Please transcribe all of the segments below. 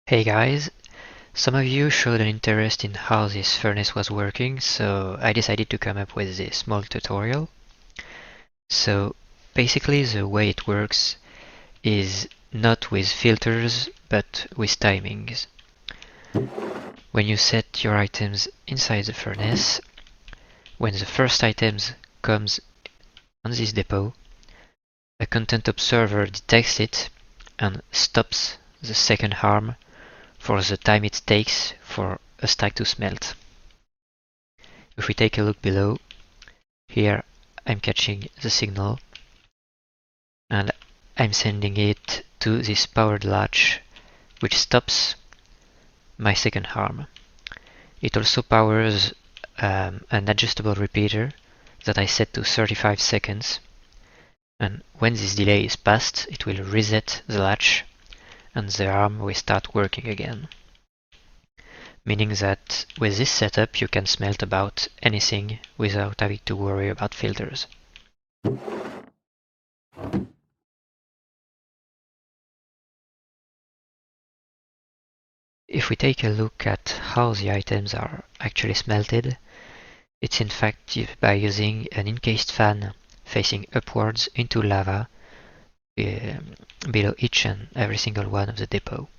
Hey guys, some of you showed an interest in how this furnace was working, so I decided to come up with this small tutorial. So basically the way it works is not with filters but with timings. When you set your items inside the furnace, when the first items comes on this depot, a content observer detects it and stops the second harm for the time it takes for a stack to smelt. If we take a look below, here I'm catching the signal and I'm sending it to this powered latch, which stops my second harm. It also powers an adjustable repeater that I set to 35 seconds, and when this delay is passed, it will reset the latch and the arm will start working again. Meaning that with this setup you can smelt about anything without having to worry about filters. If we take a look at how the items are actually smelted, it's in fact by using an encased fan facing upwards into lava below each and every single one of the depot.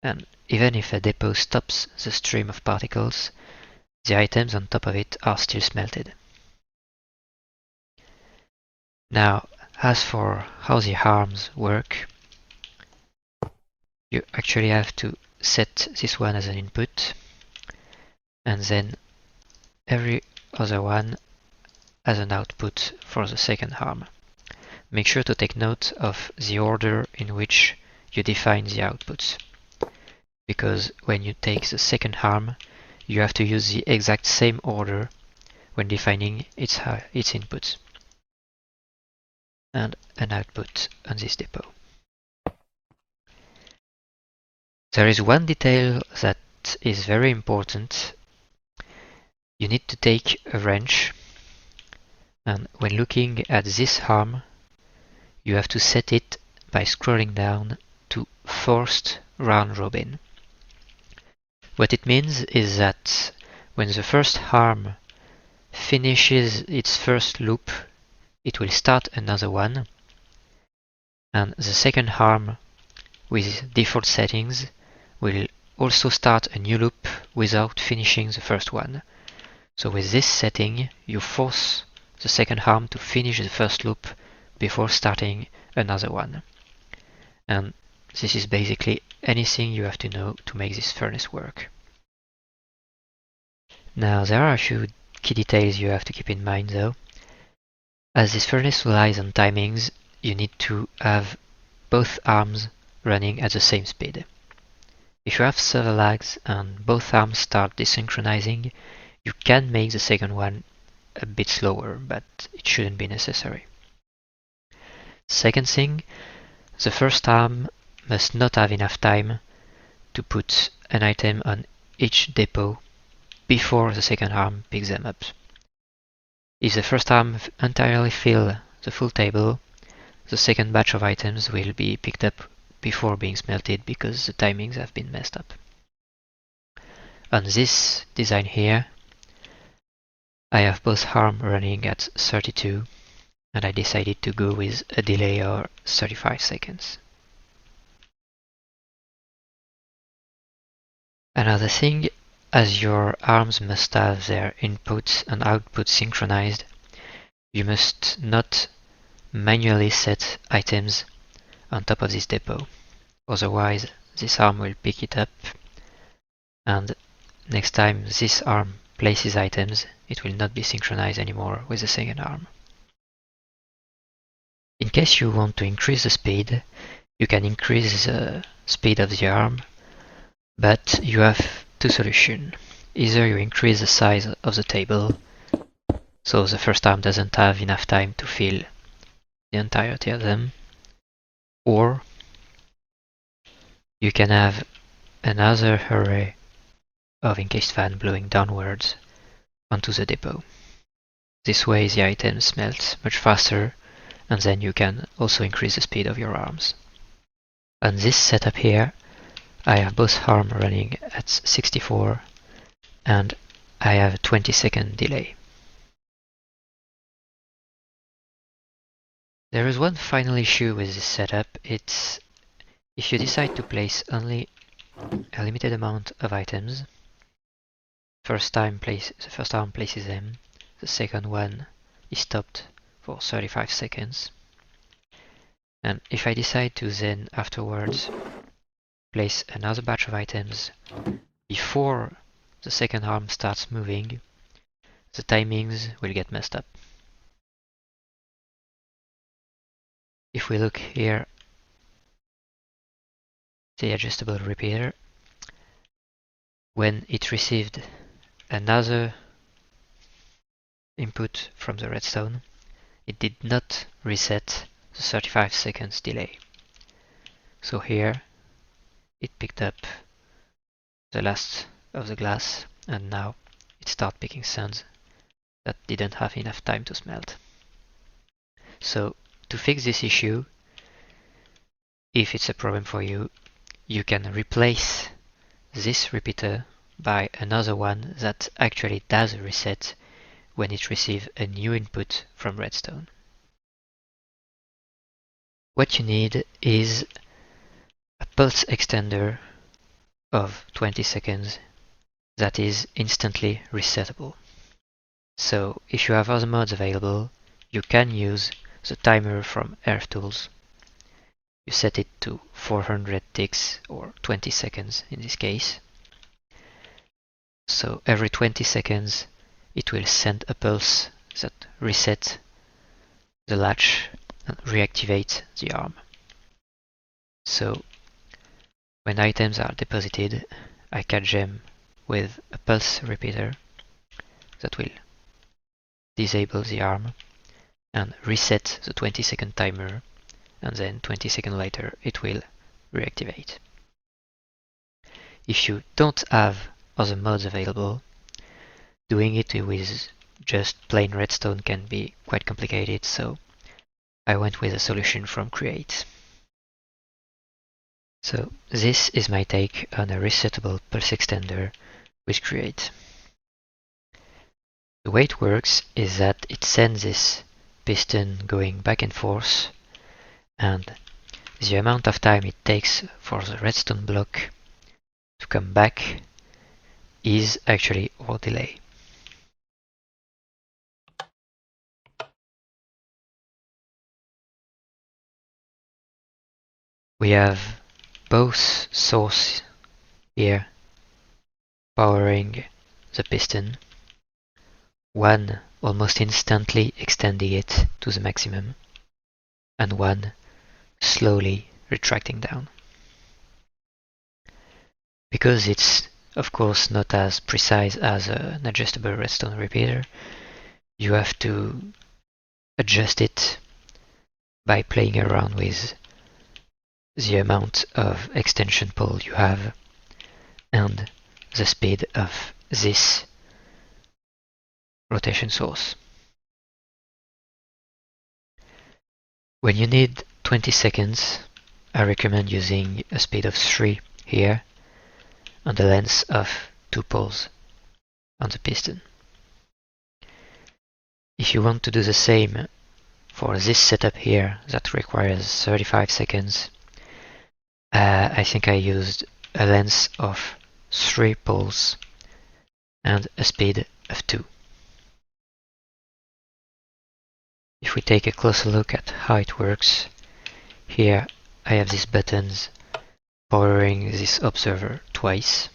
And even if a depot stops the stream of particles, the items on top of it are still smelted. Now, as for how the harms work, you actually have to set this one as an input, and then every other one as an output for the second harm. Make sure to take note of the order in which you define the outputs, because when you take the second harm, you have to use the exact same order when defining its inputs and an output on this depot. There is one detail that is very important. You need to take a wrench, and when looking at this harm, you have to set it by scrolling down to forced round robin. What it means is that when the first harm finishes its first loop, it will start another one, and the second harm with default settings will also start a new loop without finishing the first one. So with this setting, you force the second harm to finish the first loop before starting another one. And this is basically anything you have to know to make this furnace work. Now there are a few key details you have to keep in mind though. As this furnace relies on timings, you need to have both arms running at the same speed. If you have server lags and both arms start desynchronizing, you can make the second one a bit slower, but it shouldn't be necessary. Second thing, the first arm must not have enough time to put an item on each depot before the second arm picks them up. If the first arm entirely fills the full table, the second batch of items will be picked up before being smelted because the timings have been messed up. On this design here, I have both harm running at 32, and I decided to go with a delay of 35 seconds. Another thing, as your arms must have their inputs and outputs synchronized, you must not manually set items on top of this depot. Otherwise, this arm will pick it up, and next time this arm places items, it will not be synchronized anymore with the second arm. In case you want to increase the speed, you can increase the speed of the arm, but you have two solutions. Either you increase the size of the table, so the first arm doesn't have enough time to fill the entirety of them, or you can have another array of encased fan blowing downwards onto the depot. This way the items smelt much faster, and then you can also increase the speed of your arms. On this setup here, I have both arms running at 64 and I have a 20-second delay. There is one final issue with this setup. It's if you decide to place only a limited amount of items, the first arm places them, the second one is stopped for 35 seconds. And if I decide to then afterwards place another batch of items before the second arm starts moving, the timings will get messed up. If we look here, the adjustable repeater, when it received another input from the redstone, it did not reset the 35 seconds delay. So here it picked up the last of the glass and now it started picking sands that didn't have enough time to smelt. So to fix this issue, if it's a problem for you, you can replace this repeater by another one that actually does a reset when it receives a new input from redstone. What you need is a pulse extender of 20 seconds that is instantly resettable. So if you have other mods available, you can use the timer from EarthTools. You set it to 400 ticks or 20 seconds in this case. So every 20 seconds it will send a pulse that resets the latch and reactivate the arm. So when items are deposited, I catch them with a pulse repeater that will disable the arm and reset the 20-second timer, and then 20 seconds later it will reactivate. If you don't have other mods available, doing it with just plain redstone can be quite complicated, so I went with a solution from Create. So this is my take on a resettable pulse extender with Create. The way it works is that it sends this piston going back and forth, and the amount of time it takes for the redstone block to come back is actually our delay. We have both sources here powering the piston, one almost instantly extending it to the maximum, and one slowly retracting down. Because it's of course not as precise as an adjustable redstone repeater, you have to adjust it by playing around with the amount of extension pole you have and the speed of this rotation source. When you need 20 seconds, I recommend using a speed of 3 here and a length of 2 poles on the piston. If you want to do the same for this setup here that requires 35 seconds, I think I used a length of 3 poles and a speed of 2. If we take a closer look at how it works, here I have these buttons powering this observer twice,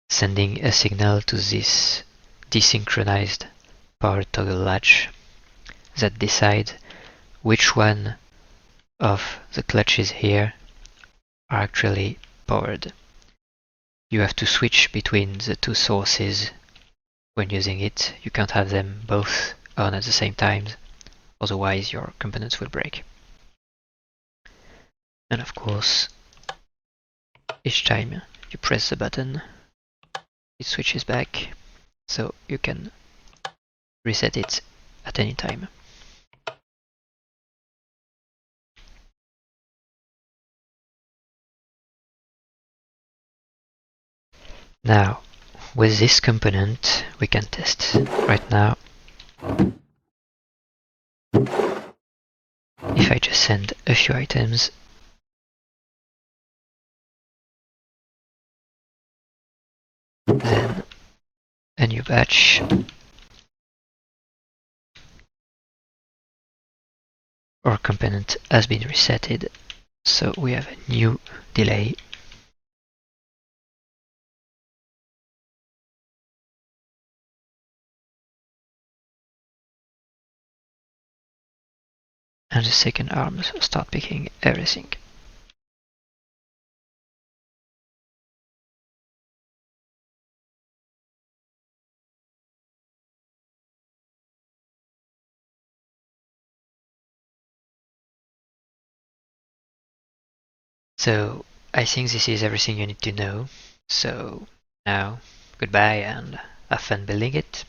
sending a signal to this desynchronized power toggle latch that decides which one of the clutches here are actually powered. You have to switch between the two sources when using it. You can't have them both on at the same time, otherwise your components will break. And of course, each time you press the button, it switches back, so you can reset it at any time. Now, with this component, we can test. Right now, if I just send a few items, then a new batch, our component has been resetted, so we have a new delay. And the second arms start picking everything. So I think this is everything you need to know. So now, goodbye and have fun building it.